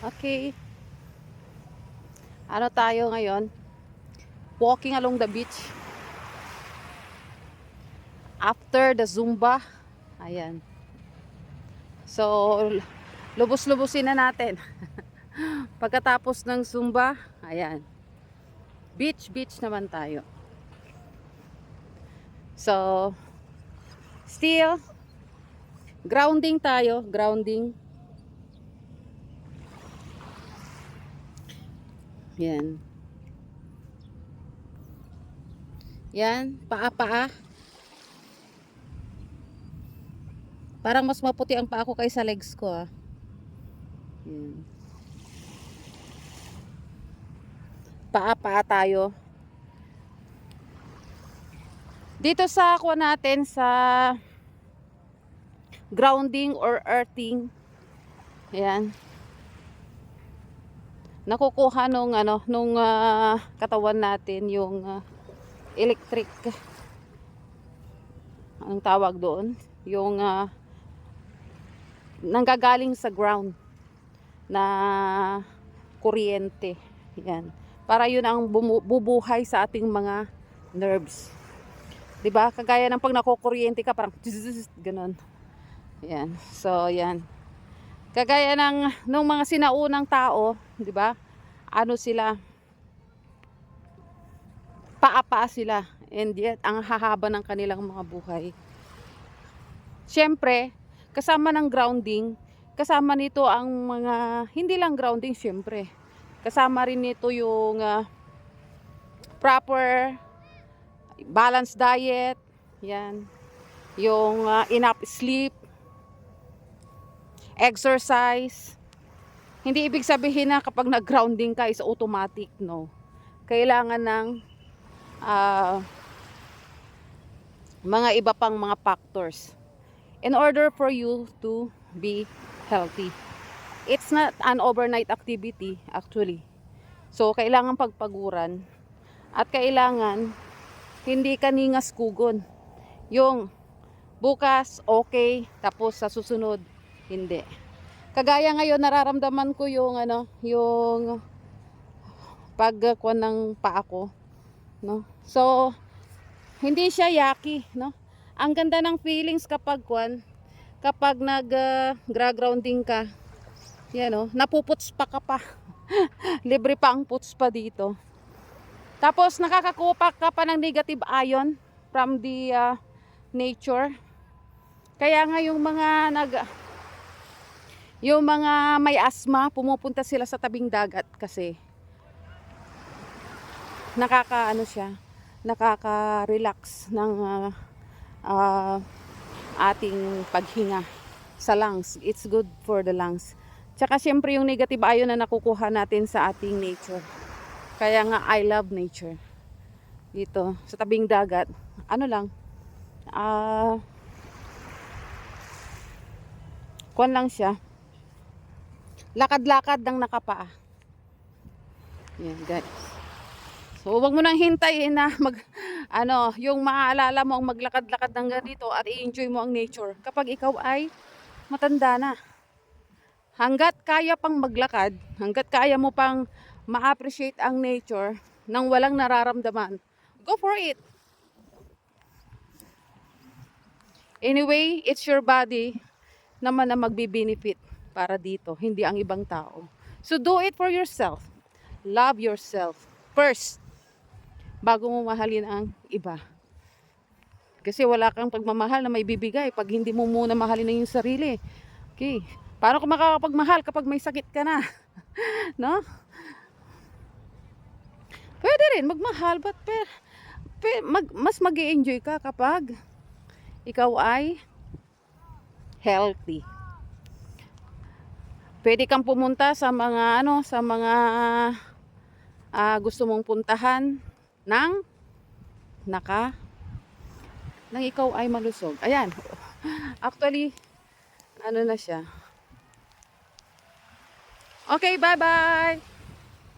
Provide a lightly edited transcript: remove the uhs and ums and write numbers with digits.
Okay. Ano tayo ngayon? Walking along the beach. After the Zumba. Ayan. So, lubos-lubusin na natin. Pagkatapos ng Zumba, ayan. Beach naman tayo. So, still, grounding tayo. Grounding. Yan. Yan, paa-paa. Parang mas maputi ang paa ko kaysa legs ko, ah. Yan. Paa-paa tayo. Dito sa aqua natin, sa grounding or earthing, ayan, nakukuha nung katawan natin yung electric, anong tawag doon, yung nanggagaling sa ground na kuryente. Yan, para yun ang bubuhay sa ating mga nerves, 'di ba? Kagaya ng pag nakukuryente ka, parang ganun. Yan, so yan, kagaya ng mga sinaunang tao, 'di ba? Ano sila, paa-paa sila, and yet ang hahaba ng kanilang mga buhay. Siyempre, kasama ng grounding, kasama nito ang mga hindi lang grounding, siyempre. Kasama rin nito yung proper balanced diet, yan. Yung enough sleep, exercise. Hindi ibig sabihin na kapag nag-grounding ka is automatic, no. Kailangan ng mga iba pang mga factors in order for you to be healthy. It's not an overnight activity actually. So kailangan pagpaguran at kailangan hindi ka ningas kugon. Yung bukas okay, tapos sa susunod hindi. Kagaya ngayon nararamdaman ko yung yung pagkuan ng paa ko, no? So hindi siya yaki, no? Ang ganda ng feelings kapag nag-grounding ka. Yan, no? Napuputs pa ka pa. Libre pa ang puts pa dito. Tapos nakakakupa ka pa ng negative ion from the nature. Kaya nga yung mga may asthma, pumupunta sila sa tabing dagat kasi nakaka-relax ng ating paghinga sa lungs. It's good for the lungs. Tsaka syempre yung negative ion na nakukuha natin sa ating nature. Kaya nga I love nature. Dito sa tabing dagat, ano lang, kuwan lang siya, lakad-lakad ng nakapaa. Yan guys. So wag mo nang hintayin na yung maaalala mo ang maglakad-lakad ng ganito at i-enjoy mo ang nature kapag ikaw ay matanda na. Hanggat kaya pang maglakad, hanggat kaya mo pang ma-appreciate ang nature nang walang nararamdaman, go for it. Anyway, it's your body naman na magbi-benefit para dito, hindi ang ibang tao. So do it for yourself. Love yourself first bago mo mahalin ang iba. Kasi wala kang pagmamahal na may bibigay pag hindi mo muna mahalin ang iyong sarili. Okay. Paano ka makakapagmahal kapag may sakit ka na? No? Pwede rin magmahal, but mas mag-i-enjoy ka kapag ikaw ay healthy. Pwede kang pumunta sa mga gusto mong puntahan nang ikaw ay malusog. Ayan. Actually, na siya. Okay, bye-bye.